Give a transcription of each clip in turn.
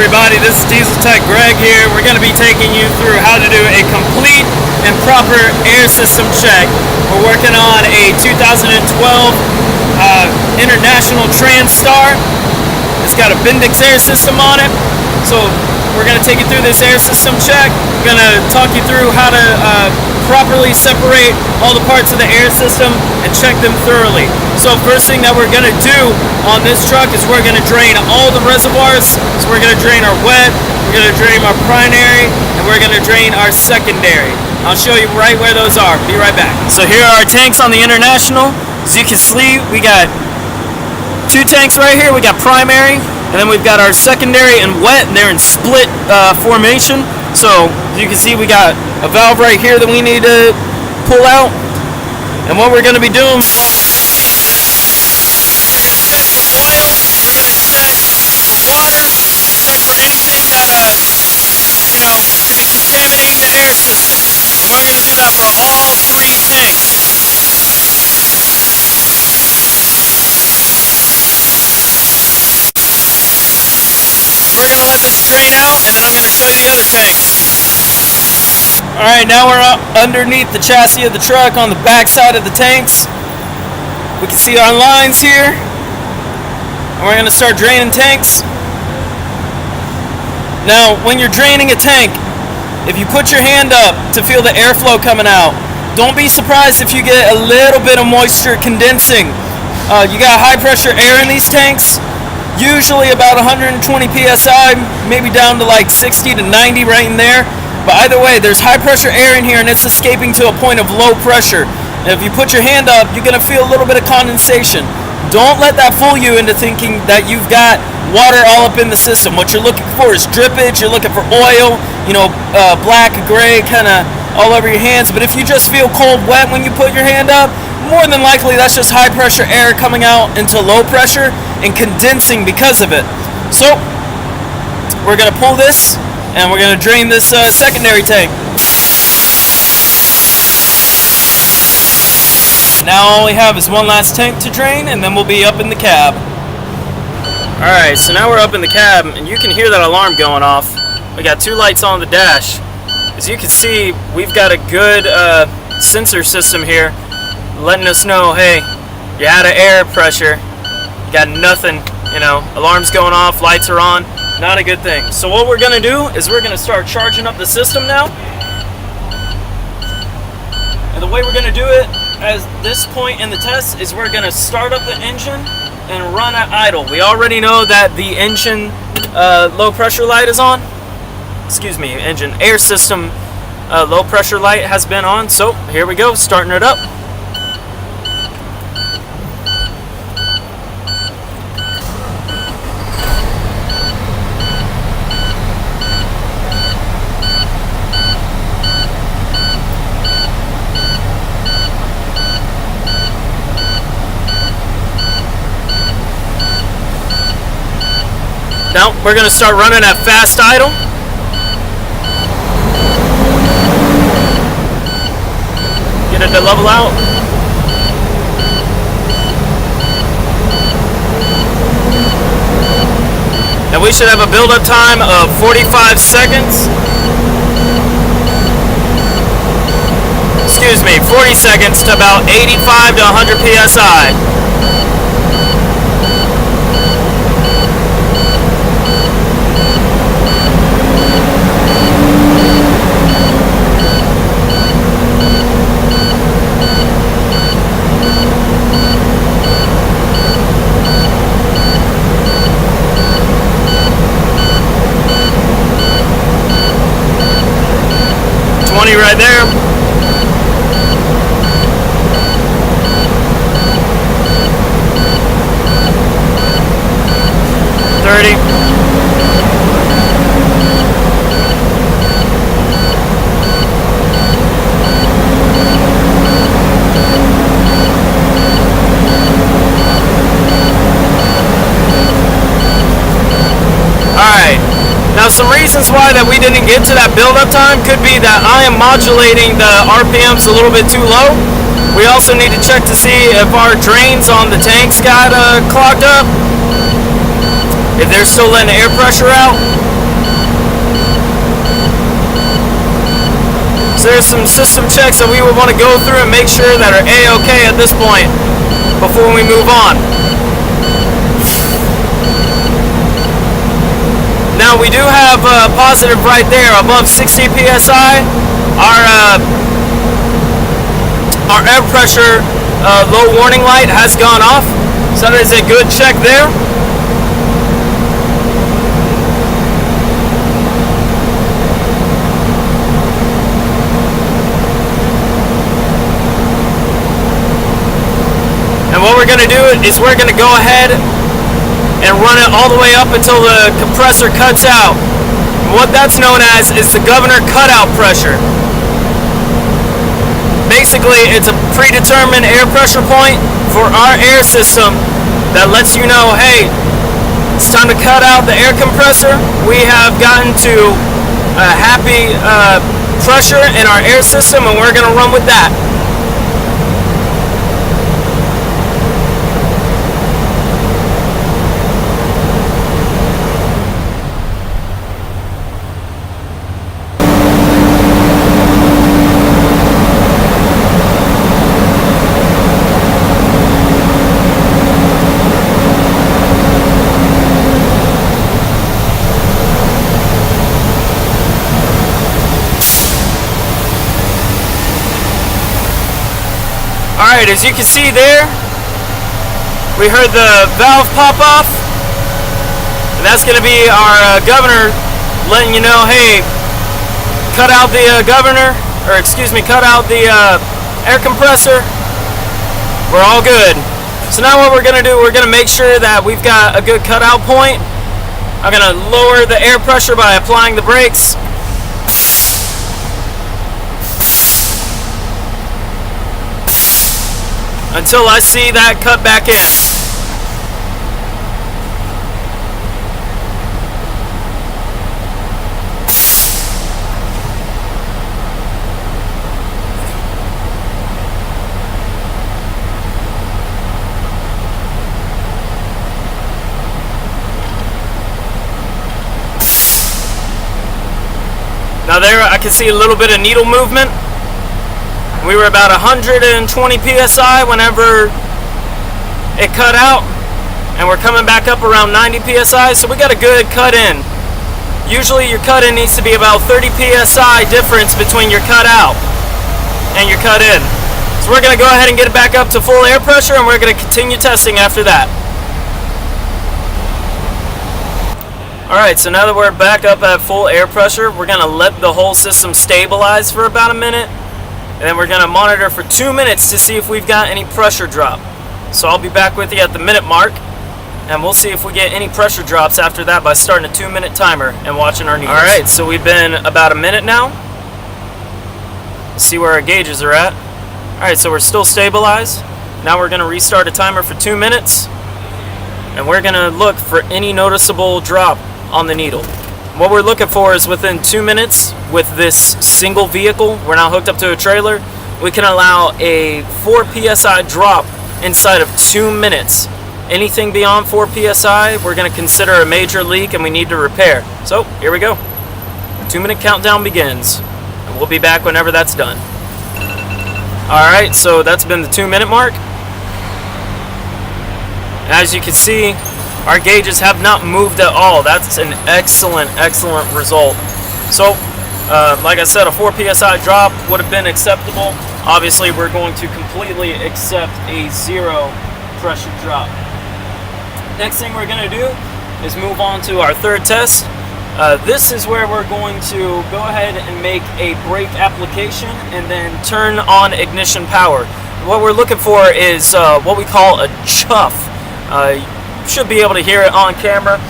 everybody, this is Diesel Tech Greg here. We're going to be taking you through how to do a complete and proper air system check. We're working on a 2012 International Transstar. It's got a Bendix air system on it. So we're going to take you through this air system check. We're going to talk you through how to properly separate all the parts of the air system and check them thoroughly. So first thing that we're going to do on this truck is we're going to drain all the reservoirs. So we're going to drain our wet, we're going to drain our primary, and we're going to drain our secondary. I'll show you right where those are. Be right back. So here are our tanks on the International. As you can see, we got two tanks right here. We got primary, and then we've got our secondary and wet, and they're in split formation. So as you can see, we got a valve right here that we need to pull out. And what we're going to be doing while we're draining is we're going to check the oil, we're going to check the water, check for anything that could be contaminating the air system. And we're going to do that for all three tanks. We're going to let this drain out, and then I'm going to show you the other tanks. Alright, now we're up underneath the chassis of the truck on the back side of the tanks. We can see our lines here. And we're going to start draining tanks. Now, when you're draining a tank, if you put your hand up to feel the airflow coming out, don't be surprised if you get a little bit of moisture condensing. You got high pressure air in these tanks. Usually about 120 psi, maybe down to like 60 to 90 right in there. But either way, there's high pressure air in here and it's escaping to a point of low pressure. And if you put your hand up, you're going to feel a little bit of condensation. Don't let that fool you into thinking that you've got water all up in the system. What you're looking for is drippage. You're looking for oil, black, gray, kind of all over your hands. But if you just feel cold, wet when you put your hand up, more than likely that's just high pressure air coming out into low pressure and condensing because of it. So we're going to pull this and we're going to drain this secondary tank. Now all we have is one last tank to drain, and then we'll be up in the cab. Alright, so now we're up in the cab, and you can hear that alarm going off. We got two lights on the dash. As you can see, we've got a good sensor system here letting us know, hey, you're out of air pressure. You got nothing, alarm's going off, lights are on. Not a good thing. So what we're going to do is we're going to start charging up the system now. And the way we're going to do it at this point in the test is we're going to start up the engine and run at idle. We already know that the engine low pressure light is on. Excuse me, engine air system low pressure light has been on. So here we go, starting it up. Now we're going to start running at fast idle. Get it to level out. And we should have a build-up time of 45 seconds. Excuse me, 40 seconds to about 85 to 100 psi. Right there. 30. Alright. Now some reasons why that we didn't get to that build-up time could be that I am modulating the RPMs a little bit too low. We also need to check to see if our drains on the tanks got clogged up, if they're still letting air pressure out. So there's some system checks that we would want to go through and make sure that are A-OK at this point before we move on. Now we do have positive right there above 60 psi. Our air pressure low warning light has gone off, so that is a good check there. And what we're going to do is we're going to go ahead and run it all the way up until the compressor cuts out. And what that's known as is the governor cutout pressure. Basically, it's a predetermined air pressure point for our air system that lets you know, hey, it's time to cut out the air compressor. We have gotten to a happy pressure in our air system, and we're going to run with that. Alright, as you can see there, we heard the valve pop off, and that's going to be our governor letting you know, hey, cut out the governor, or excuse me, cut out the air compressor. We're all good. So now what we're going to do, we're going to make sure that we've got a good cutout point. I'm going to lower the air pressure by applying the brakes. Until I see that cut back in. Now there I can see a little bit of needle movement. We were about 120 psi whenever it cut out, and we're coming back up around 90 psi, so we got a good cut in. Usually your cut in needs to be about 30 psi difference between your cut out and your cut in. So we're going to go ahead and get it back up to full air pressure, and we're going to continue testing after that. Alright, so now that we're back up at full air pressure, we're going to let the whole system stabilize for about a minute. And then we're going to monitor for 2 minutes to see if we've got any pressure drop. So I'll be back with you at the minute mark, and we'll see if we get any pressure drops after that by starting a 2-minute timer and watching our needles. Alright, so we've been about a minute now. See where our gauges are at. Alright, so we're still stabilized. Now we're going to restart a timer for 2 minutes, and we're going to look for any noticeable drop on the needle. What we're looking for is within 2 minutes with this single vehicle, we're now hooked up to a trailer, we can allow a 4 psi drop inside of 2 minutes. Anything beyond 4 psi, we're going to consider a major leak and we need to repair. So, here we go. 2-minute countdown begins, and we'll be back whenever that's done. Alright, so that's been the 2-minute mark. As you can see, our gauges have not moved at all. That's an excellent result. So, like I said, a 4 psi drop would have been acceptable. Obviously, we're going to completely accept a 0 pressure drop. Next thing we're going to do is move on to our third test. This is where we're going to go ahead and make a brake application and then turn on ignition power. What we're looking for is what we call a chuff. You should be able to hear it on camera.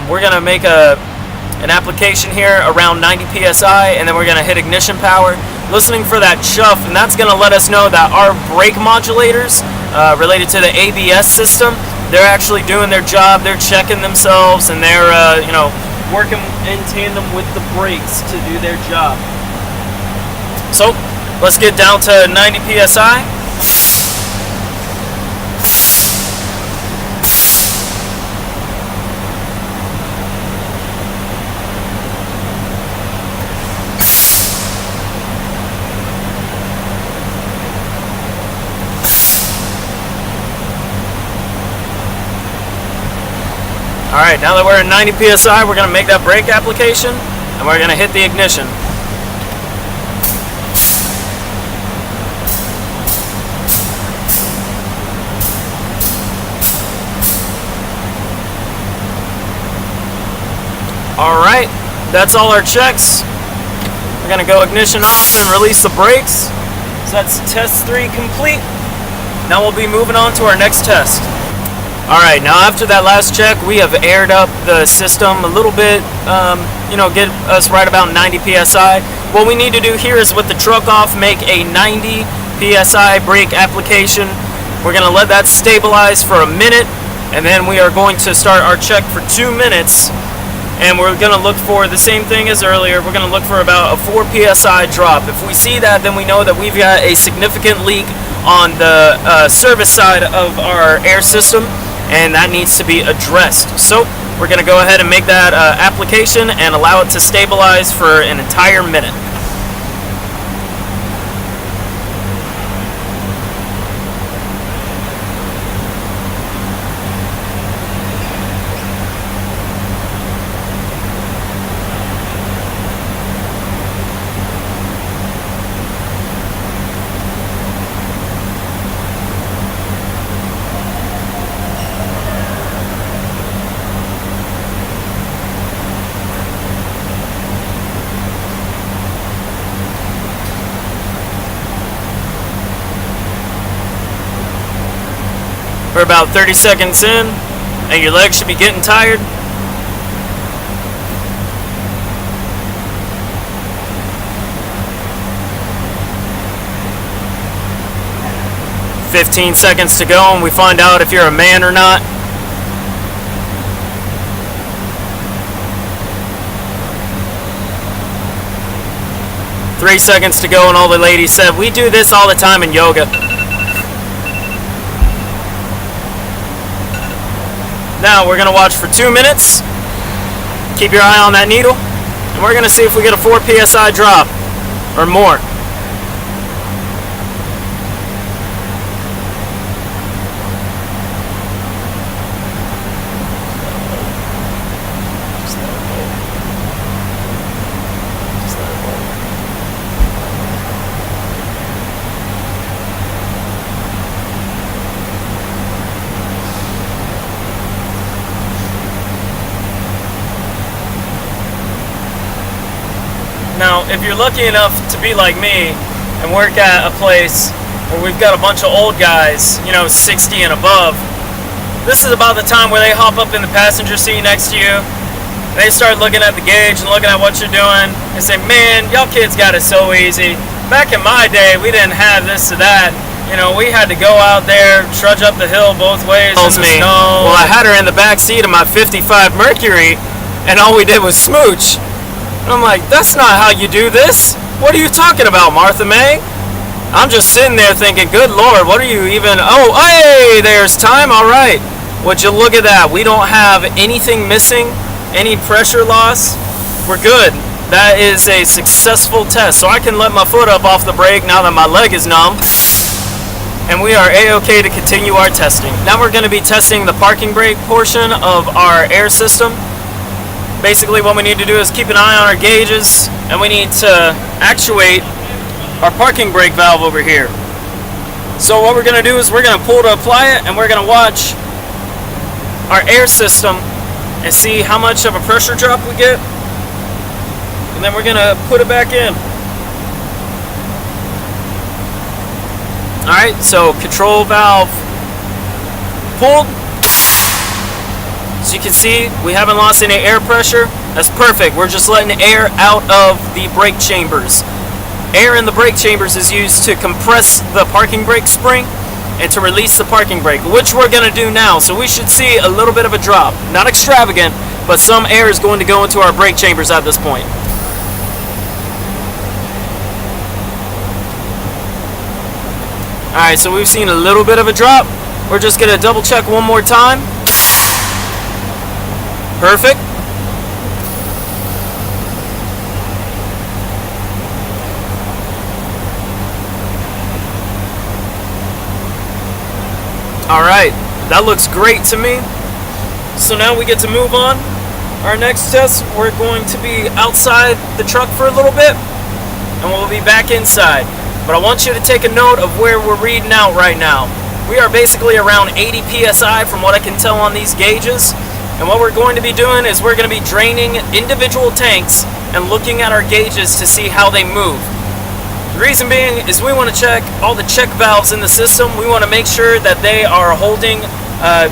We're going to make an application here around 90 psi, and then we're going to hit ignition power, listening for that chuff, and that's going to let us know that our brake modulators related to the ABS system, they're actually doing their job. They're checking themselves, and they're working in tandem with the brakes to do their job. So let's get down to 90 psi. Alright, now that we're at 90 PSI, we're going to make that brake application, and we're going to hit the ignition. Alright, that's all our checks. We're going to go ignition off and release the brakes. So that's test 3 complete. Now we'll be moving on to our next test. Alright, now after that last check, we have aired up the system a little bit, get us right about 90 PSI. What we need to do here is with the truck off, make a 90 PSI brake application. We're going to let that stabilize for a minute, and then we are going to start our check for 2 minutes. And we're going to look for the same thing as earlier. We're going to look for about a 4 PSI drop. If we see that, then we know that we've got a significant leak on the service side of our air system, and that needs to be addressed. So we're going to go ahead and make that application and allow it to stabilize for an entire minute. We're about 30 seconds in, and your legs should be getting tired. "15 seconds to go, and we find out if you're a man or not. "3 seconds to go, and all the ladies said, "We do this all the time in yoga." Now we're going to watch for 2 minutes. Keep your eye on that needle, and we're going to see if we get a 4 PSI drop or more. Now, if you're lucky enough to be like me and work at a place where we've got a bunch of old guys, 60 and above, this is about the time where they hop up in the passenger seat next to you. They start looking at the gauge and looking at what you're doing and say, "Man, y'all kids got it so easy. Back in my day, we didn't have this or that. We had to go out there, trudge up the hill both ways in the snow." Well, I had her in the back seat of my 55 Mercury, and all we did was smooch. And I'm like, "That's not how you do this. What are you talking about, Martha May?" I'm just sitting there thinking, "Good Lord, what are you even..." Oh, hey, there's time. All right. Would you look at that? We don't have anything missing, any pressure loss. We're good. That is a successful test. So I can let my foot up off the brake now that my leg is numb. And we are A-OK to continue our testing. Now we're going to be testing the parking brake portion of our air system. Basically what we need to do is keep an eye on our gauges, and we need to actuate our parking brake valve over here. So what we're going to do is we're going to pull to apply it, and we're going to watch our air system and see how much of a pressure drop we get, and then we're going to put it back in. Alright, so control valve pulled. As you can see, we haven't lost any air pressure. That's perfect. We're just letting air out of the brake chambers. Air in the brake chambers is used to compress the parking brake spring and to release the parking brake, which we're going to do now. So we should see a little bit of a drop. Not extravagant, but some air is going to go into our brake chambers at this point. Alright, so we've seen a little bit of a drop. We're just going to double check one more time. Perfect. Alright, that looks great to me. So now we get to move on. Our next test, we're going to be outside the truck for a little bit, and we'll be back inside. But I want you to take a note of where we're reading out right now. We are basically around 80 psi from what I can tell on these gauges. And what we're going to be doing is we're going to be draining individual tanks and looking at our gauges to see how they move. The reason being is we want to check all the check valves in the system. We want to make sure that they are holding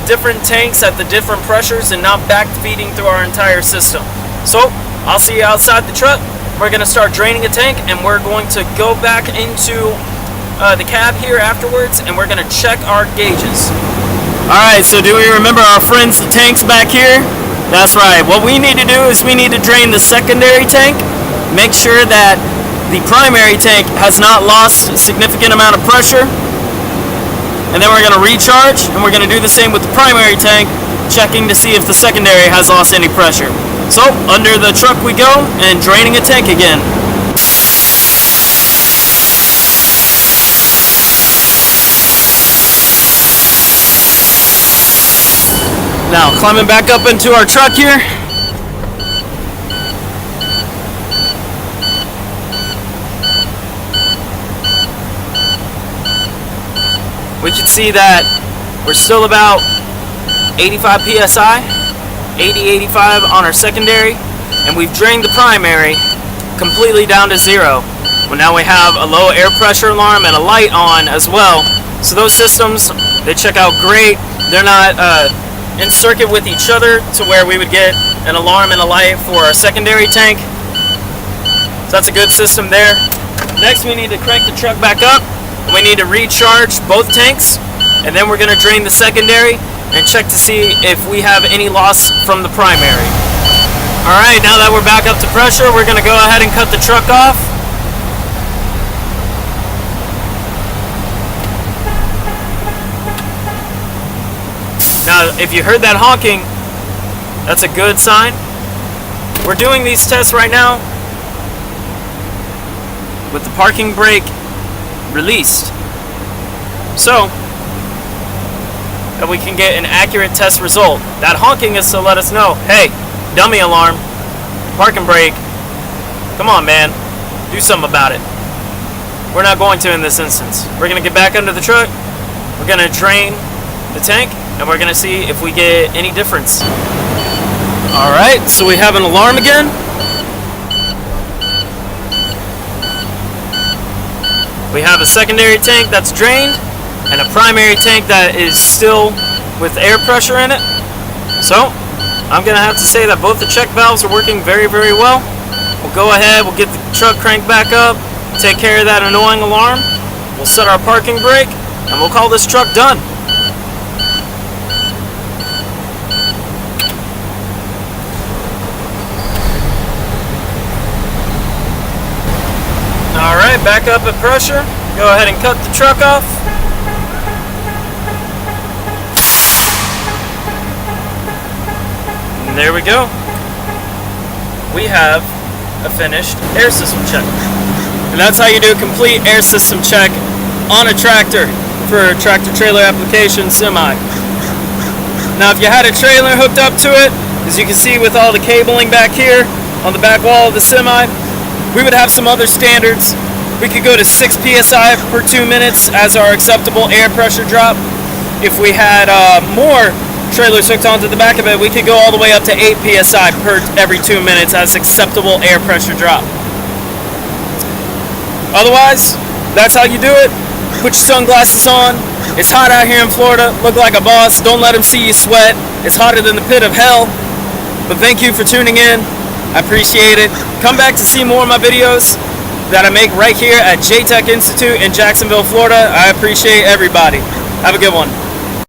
different tanks at the different pressures and not back feeding through our entire system. So I'll see you outside the truck. We're going to start draining a tank, and we're going to go back into the cab here afterwards, and we're going to check our gauges. Alright, so do we remember our friends, the tanks back here? That's right. What we need to do is we need to drain the secondary tank, make sure that the primary tank has not lost a significant amount of pressure, and then we're going to recharge, and we're going to do the same with the primary tank, checking to see if the secondary has lost any pressure. So, under the truck we go, and draining a tank again. Now, climbing back up into our truck here. We can see that we're still about 85 psi, 80-85 on our secondary, and we've drained the primary completely down to zero. Well, now we have a low air pressure alarm and a light on as well. So those systems, they check out great. They're not in circuit with each other to where we would get an alarm and a light for our secondary tank. So that's a good system there. Next, we need to crank the truck back up. We need to recharge both tanks, and then we're going to drain the secondary and check to see if we have any loss from the primary. Alright, now that we're back up to pressure, we're going to go ahead and cut the truck off. Now, if you heard that honking, that's a good sign. We're doing these tests right now with the parking brake released, so that we can get an accurate test result. That honking is to let us know, hey, dummy alarm, parking brake, come on man, do something about it. We're not going to in this instance. We're going to get back under the truck, we're going to drain the tank, and we're going to see if we get any difference. Alright, so we have an alarm again. We have a secondary tank that's drained, and a primary tank that is still with air pressure in it. So, I'm going to have to say that both the check valves are working very, very well. We'll go ahead, we'll get the truck cranked back up, take care of that annoying alarm, we'll set our parking brake, and we'll call this truck done. Alright, back up at pressure. Go ahead and cut the truck off. And there we go. We have a finished air system check. And that's how you do a complete air system check on a tractor for a tractor trailer application semi. Now if you had a trailer hooked up to it, as you can see with all the cabling back here on the back wall of the semi, we would have some other standards. We could go to 6 psi per 2 minutes as our acceptable air pressure drop. If we had more trailers hooked onto the back of it, we could go all the way up to 8 psi per every 2 minutes as acceptable air pressure drop. Otherwise, that's how you do it. Put your sunglasses on. It's hot out here in Florida. Look like a boss. Don't let them see you sweat. It's hotter than the pit of hell. But thank you for tuning in. I appreciate it. Come back to see more of my videos that I make right here at J-Tech Institute in Jacksonville, Florida. I appreciate everybody. Have a good one.